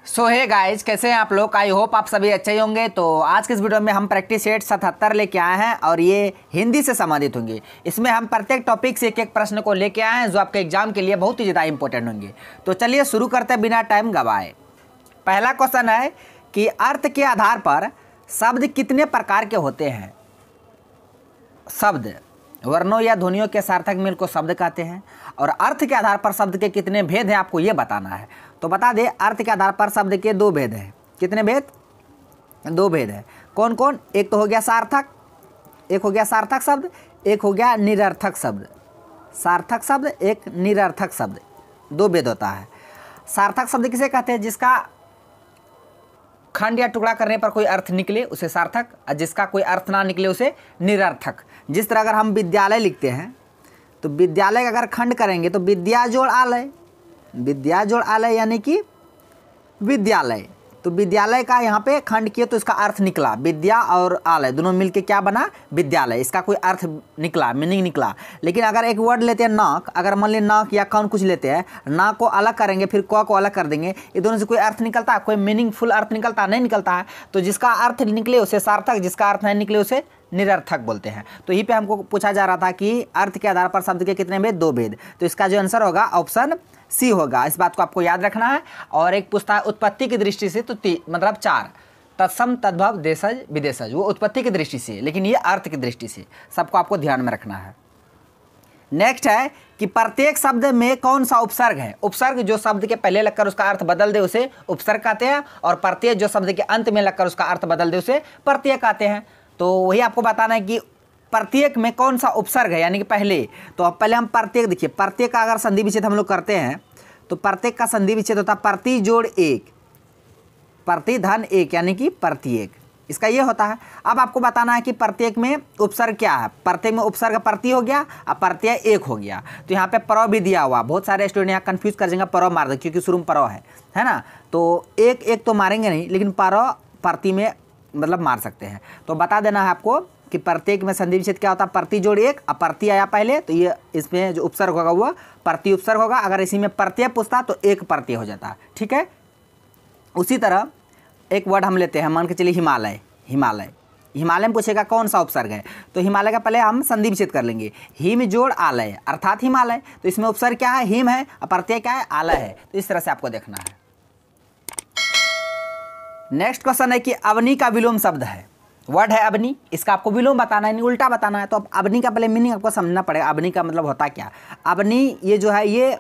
सो hey guys, कैसे हैं आप लोग। आई होप आप सभी अच्छे ही होंगे। तो आज के इस वीडियो में हम प्रैक्टिस सेट 77 लेके आए हैं और ये हिंदी से संबंधित होंगे। इसमें हम प्रत्येक टॉपिक से एक एक प्रश्न को लेके आए हैं जो आपके एग्जाम के लिए बहुत ही ज़्यादा इंपॉर्टेंट होंगे। तो चलिए शुरू करते हैं बिना टाइम गवाए। पहला क्वेश्चन है कि अर्थ के आधार पर शब्द कितने प्रकार के होते हैं। शब्द वर्णों या ध्वनियों के सार्थक मेल को शब्द कहते हैं और अर्थ के आधार पर शब्द के कितने भेद हैं आपको ये बताना है। तो बता दें, अर्थ के आधार पर शब्द के दो भेद हैं। कितने भेद? दो भेद है। कौन कौन? एक तो हो गया सार्थक, एक हो गया सार्थक शब्द, एक हो गया निरर्थक शब्द। सार्थक शब्द, एक निरर्थक शब्द, दो भेद होता है। सार्थक शब्द किसे कहते हैं? जिसका खंड या टुकड़ा करने पर कोई अर्थ निकले उसे सार्थक, और जिसका कोई अर्थ ना निकले उसे निरर्थक। जिस तरह अगर हम विद्यालय लिखते हैं तो विद्यालय का अगर खंड करेंगे तो विद्या जोड़ आलय, विद्या जोड़ आलय यानी कि विद्यालय। तो विद्यालय का यहाँ पे खंड किए तो इसका अर्थ निकला, विद्या और आलय दोनों मिलके क्या बना? विद्यालय। इसका कोई अर्थ निकला, मीनिंग निकला। लेकिन अगर एक वर्ड लेते हैं नाक, अगर मान लीजिए नाक या कान कुछ लेते हैं, नाक को अलग करेंगे फिर क को अलग कर देंगे, ये दोनों से कोई अर्थ निकलता है? कोई मीनिंगफुल अर्थ निकलता? नहीं निकलता है। तो जिसका अर्थ निकले उसे सार्थक, जिसका अर्थ नहीं निकले उसे निरर्थक बोलते हैं। तो यहीं पे हमको पूछा जा रहा था कि अर्थ के आधार पर शब्द के कितने भेद? दो भेद। तो इसका जो आंसर होगा ऑप्शन सी होगा। इस बात को आपको याद रखना है। और एक पूछता है उत्पत्ति की दृष्टि से, तो मतलब 4 तत्सम तद्भव देशज विदेशज, वो उत्पत्ति की दृष्टि से, लेकिन ये अर्थ की दृष्टि से। सबको आपको ध्यान में रखना है। नेक्स्ट है कि प्रत्येक शब्द में कौन सा उपसर्ग है। उपसर्ग जो शब्द के पहले लगकर उसका अर्थ बदल दे उसे उपसर्ग कहते हैं, और प्रत्यय जो शब्द के अंत में लगकर उसका अर्थ बदल दे उसे प्रत्यय कहते हैं। तो वही आपको बताना है कि प्रत्येक में कौन सा उपसर्ग है, यानी कि पहले। तो अब पहले हम प्रत्येक देखिए, प्रत्येक का अगर संधि विच्छेद हम लोग करते हैं तो प्रत्येक का संधि विच्छेद होता है प्रति जोड़ एक, प्रति धन एक, यानी कि प्रत्येक। इसका ये होता है। अब आपको बताना है कि प्रत्येक में उपसर्ग क्या है। प्रत्येक में उपसर्ग प्रति हो गया और प्रत्यय एक हो गया। तो यहाँ पे परव भी दिया हुआ। बहुत सारे स्टूडेंट यहाँ कंफ्यूज कर जाएंगे, परव मार दे क्योंकि शुरू में परव है ना। तो एक एक तो मारेंगे नहीं, लेकिन परव प्रति में मतलब मार सकते हैं। तो बता देना है आपको कि प्रत्येक में संधि विच्छेद क्या होता है? प्रति जोड़ एक, अब प्रति आया पहले तो ये इसमें जो उपसर्ग होगा वो प्रति उपसर्ग होगा। अगर इसी में प्रत्यय पूछता तो एक प्रत्यय हो जाता। ठीक है। उसी तरह एक वर्ड हम लेते हैं, मान के चलिए हिमालय। हिमालय, हिमालय में पूछेगा कौन सा उपसर्ग है, तो हिमालय का पहले हम संधि विच्छेद कर लेंगे। हिम जोड़ आलय अर्थात हिमालय। तो इसमें उपसर्ग क्या है? हिम है, और प्रत्यय क्या है? आलय है। तो इस तरह से आपको देखना है। नेक्स्ट क्वेश्चन है कि अवनी का विलोम शब्द है। वर्ड है अवनी, इसका आपको विलोम बताना है, नहीं उल्टा बताना है। तो अब अवनी का पहले मीनिंग आपको समझना पड़ेगा। अवनी का मतलब होता क्या? अवनी ये जो है ये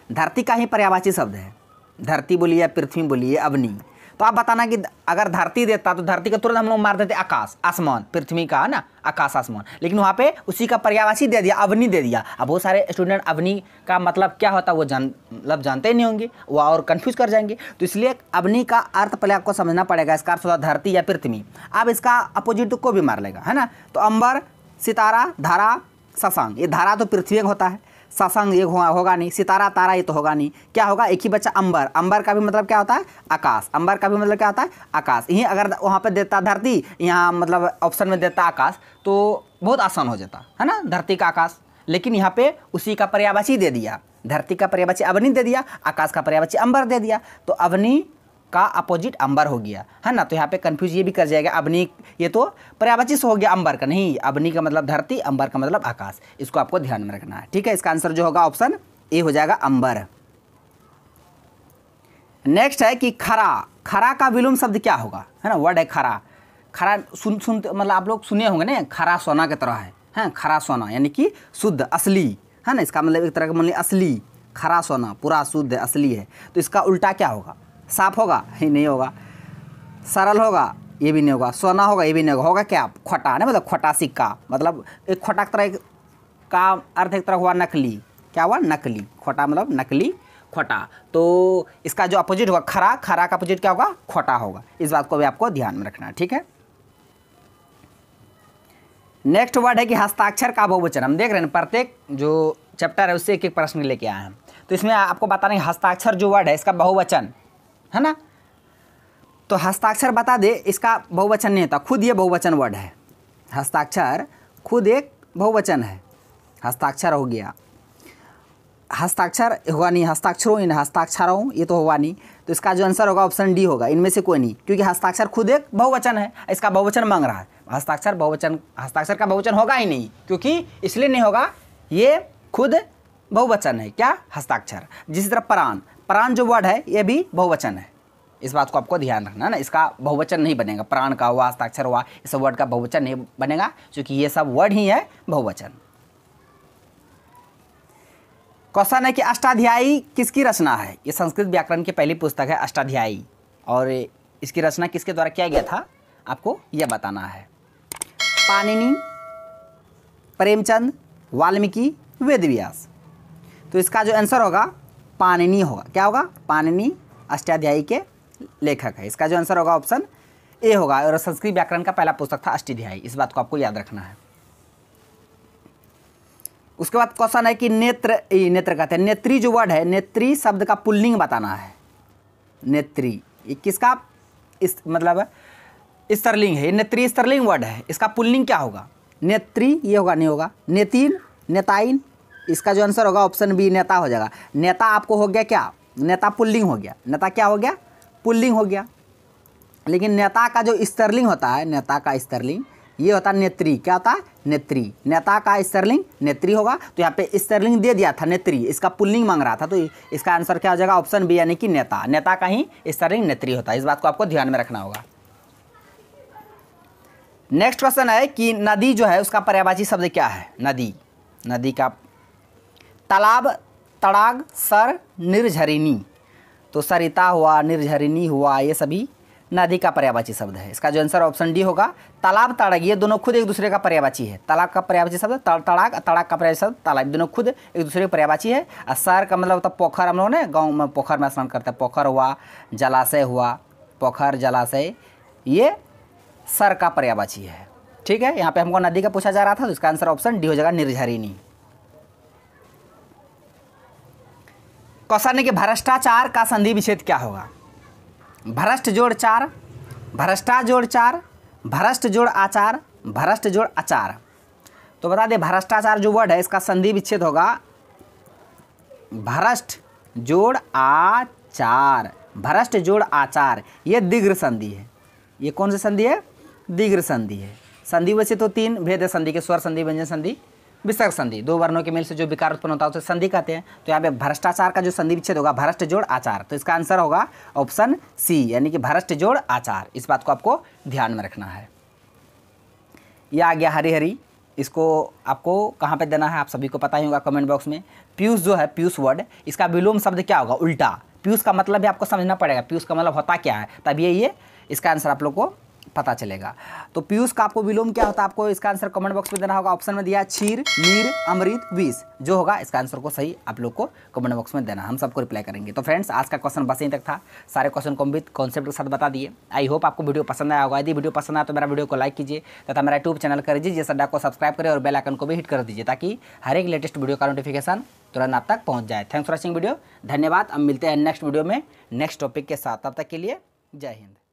धरती का ही पर्यायवाची शब्द है। धरती बोलिए या पृथ्वी बोलिए, अवनी। तो आप बताना कि अगर धरती देता तो धरती का तुरंत हम लोग मार देते आकाश, आसमान, पृथ्वी का है ना, आकाश आसमान। लेकिन वहाँ पे उसी का पर्यायवाची दे दिया, अवनी दे दिया। अब बहुत सारे स्टूडेंट अवनी का मतलब क्या होता है वो जानते ही नहीं होंगे, वो और कंफ्यूज कर जाएंगे। तो इसलिए अवनी का अर्थ पहले आपको समझना पड़ेगा। इसका अर्थ होता धरती या पृथ्वी। अब इसका अपोजिट को भी मार लेगा, है ना। तो अंबर, सितारा, धारा, शशांक। ये धारा तो पृथ्वी का होता है, शशांक ये होगा नहीं, सितारा तारा ये तो होगा नहीं। क्या होगा? एक ही बच्चा अंबर। अंबर का भी मतलब क्या होता है? आकाश। अंबर का भी मतलब क्या होता है? आकाश। यही अगर वहाँ पे देता धरती, यहाँ मतलब ऑप्शन में देता आकाश, तो बहुत आसान हो जाता है ना, धरती का आकाश। लेकिन यहाँ पे उसी का पर्यायवाची दे दिया। धरती का पर्यायवाची अवनी दे दिया, आकाश का पर्यायवाची अंबर दे दिया। तो अवनी का अपोजिट अंबर हो गया, है ना। तो यहाँ पे कंफ्यूज ये भी कर जाएगा, अवनी ये तो पर्यायवाची से हो गया अंबर का, नहीं। अवनी का मतलब धरती, अंबर का मतलब आकाश। इसको आपको ध्यान में रखना है। ठीक है। इसका आंसर जो होगा ऑप्शन ए हो जाएगा, अंबर। नेक्स्ट है कि खरा। खरा का विलोम शब्द क्या होगा, है ना। वर्ड है खरा। खरा सुन मतलब आप लोग सुने होंगे ना, खरा सोना की तरह है। खरा सोना यानी कि शुद्ध, असली, है ना। इसका मतलब एक तरह का मान लीजिए असली, खरा सोना पूरा शुद्ध असली है। तो इसका उल्टा क्या होगा? साफ होगा? ही नहीं होगा। सरल होगा? ये भी नहीं होगा। सोना होगा? ये भी नहीं होगा। होगा क्या? खोटा, ना, मतलब खोटा सिक्का। मतलब एक खोटा की तरह का अर्थ एक तरह हुआ नकली। क्या हुआ? नकली। खोटा मतलब नकली, खोटा। तो इसका जो अपोजिट होगा खरा, खरा का अपोजिट क्या होगा? खोटा होगा। इस बात को भी आपको ध्यान में रखना है। ठीक है। नेक्स्ट वर्ड है कि हस्ताक्षर का बहुवचन। हम देख रहे हैं प्रत्येक जो चैप्टर है उससे एक एक प्रश्न लेके आए हैं। तो इसमें आपको बताना है हस्ताक्षर जो वर्ड है इसका बहुवचन, है ना। तो हस्ताक्षर बता दे, इसका बहुवचन नहीं होता, खुद ये बहुवचन वर्ड है। हस्ताक्षर खुद एक बहुवचन है। हस्ताक्षर हो गया। हस्ताक्षर होगा नहीं, हस्ताक्षरों इन हस्ताक्षरों ये तो होगा नहीं, तो इसका जो आंसर होगा ऑप्शन डी होगा, इनमें से कोई नहीं, क्योंकि हस्ताक्षर खुद एक बहुवचन है, इसका बहुवचन मांग रहा है। हस्ताक्षर बहुवचन, हस्ताक्षर का बहुवचन होगा ही नहीं, क्योंकि इसलिए नहीं होगा, ये खुद बहुवचन है क्या, हस्ताक्षर। जिस तरह प्राण, प्राण जो वर्ड है ये भी बहुवचन है, इस बात को आपको ध्यान रखना है ना, इसका बहुवचन नहीं बनेगा, प्राण का हुआ, हस्ताक्षर हुआ, इस वर्ड का बहुवचन नहीं बनेगा, क्योंकि ये सब वर्ड ही है बहुवचन। क्वेश्चन है कि अष्टाध्यायी किसकी रचना है। ये संस्कृत व्याकरण की पहली पुस्तक है अष्टाध्यायी, और इसकी रचना किसके द्वारा किया गया था आपको यह बताना है। पाणिनि, प्रेमचंद, वाल्मीकि, वेदव्यास। तो इसका जो आंसर होगा पाणिनि होगा। क्या होगा, पाणिनि अष्टाध्यायी के लेखक है। इसका जो आंसर होगा ऑप्शन ए होगा, और संस्कृत व्याकरण का पहला पुस्तक था अष्टाध्यायी, इस बात को आपको याद रखना है। उसके बाद क्वेश्चन है कि नेत्र, नेत्र कहते हैं, नेत्री जो वर्ड है, नेत्री शब्द का पुल्लिंग बताना है। नेत्री ये किसका इस मतलब स्त्रीलिंग है, नेत्री स्त्रीलिंग वर्ड है, इसका पुल्लिंग क्या होगा, नेत्री ये होगा नहीं होगा, नेतीन, नेताइन। इसका जो आंसर होगा ऑप्शन बी नेता हो जाएगा। नेता आपको हो गया क्या, नेता पुल्लिंग हो गया, नेता क्या हो गया, पुल्लिंग हो गया। लेकिन नेता का जो स्त्रीलिंग होता है, नेता का स्त्रीलिंग ये होता है नेत्री। क्या होता है, नेत्री। नेता का स्त्रीलिंग नेत्री होगा, तो यहाँ पे स्त्रीलिंग दे दिया था नेत्री, इसका पुल्लिंग मांग रहा था, तो इसका आंसर क्या हो जाएगा ऑप्शन बी, यानी कि नेता। नेता का ही स्त्रीलिंग नेत्री होता है, इस बात को आपको ध्यान में रखना होगा। नेक्स्ट क्वेश्चन है कि नदी जो है उसका पर्यायवाची शब्द क्या है। नदी, नदी का तालाब, तड़ाग, सर, निर्झरिणी। तो सरिता हुआ, निर्झरिणी हुआ, ये सभी नदी का पर्यायवाची शब्द है। इसका जो आंसर ऑप्शन डी होगा। तालाब, तड़ाग ये दोनों खुद एक दूसरे का पर्यायवाची है। तालाब का पर्यायवाची शब्द तड़ाग, तड़ाग का पर्यायवाची शब्द तालाब, दोनों खुद एक दूसरे के पर्यायवाची है। और सर का मतलब होता है पोखर, हम लोग ने गाँव में पोखर में स्नान करते हैं, पोखर हुआ, जलाशय हुआ, पोखर जलाशय, ये सर का पर्यायवाची है। ठीक है, यहाँ पे हमको नदी का पूछा जा रहा था, तो इसका आंसर ऑप्शन डी हो जाएगा, निर्झरिणी। क्वेश्चन है कि भ्रष्टाचार का संधि विच्छेद क्या होगा। भ्रष्ट जोड़ चार, भ्रष्टा जोड़ चार, भ्रष्ट जोड़ आचार, भ्रष्ट जोड़ आचार। तो बता दें भ्रष्टाचार जो वर्ड है इसका संधि विच्छेद होगा भ्रष्ट जोड़ आचार। भ्रष्ट जोड़ आचार ये दीर्घ संधि है। ये कौन सी संधि है, दीर्घ संधि है। संधि वैसे तो तीन भेद है संधि के, स्वर संधि, व्यंजन संधि, विसर्ग संधि। दो वर्णों के मेल से जो विकार उत्पन्न होता है उसे संधि कहते हैं। तो यहाँ पे भ्रष्टाचार का जो संधि विच्छेद होगा भ्रष्ट जोड़ आचार, तो इसका आंसर होगा ऑप्शन सी, यानी कि भ्रष्ट जोड़ आचार। इस बात को आपको ध्यान में रखना है। यह आ गया हरी हरी, इसको आपको कहाँ पे देना है आप सभी को पता ही होगा, कमेंट बॉक्स में। पीयूष जो है, पीयूष वर्ड, इसका विलोम शब्द क्या होगा, उल्टा। पीयूष का मतलब भी आपको समझना पड़ेगा, पीयूष का मतलब होता क्या है, तभी ये इसका आंसर आप लोग को पता चलेगा। तो पीयूष का आपको विलोम क्या होता है, आपको इसका आंसर कमेंट बॉक्स में देना होगा। ऑप्शन में दिया क्षीर, नीर, अमृत, विष, जो होगा इसका आंसर को सही आप लोग को कमेंट बॉक्स में देना, हम सबको रिप्लाई करेंगे। तो फ्रेंड्स आज का क्वेश्चन बस यहीं तक था, सारे क्वेश्चन को विद कॉन्सेप्ट के साथ बता दिए। आई होप आपको वीडियो पसंद आया होगा। यदि वीडियो पसंद आया तो मेरा वीडियो को लाइक कीजिए तथा मेरा यूट्यूब चैनल कर दीजिए, सड्डा को सब्सक्राइब करें और बेल आइकन को भी हिट कर दीजिए, ताकि हर एक लेटेस्ट वीडियो का नोटिफिकेशन तुरंत आप तक पहुँच जाए। थैंक्स फॉर वॉचिंग वीडियो, धन्यवाद। अब मिलते हैं नेक्स्ट वीडियो में नेक्स्ट टॉपिक के साथ, तब तक के लिए जय हिंद।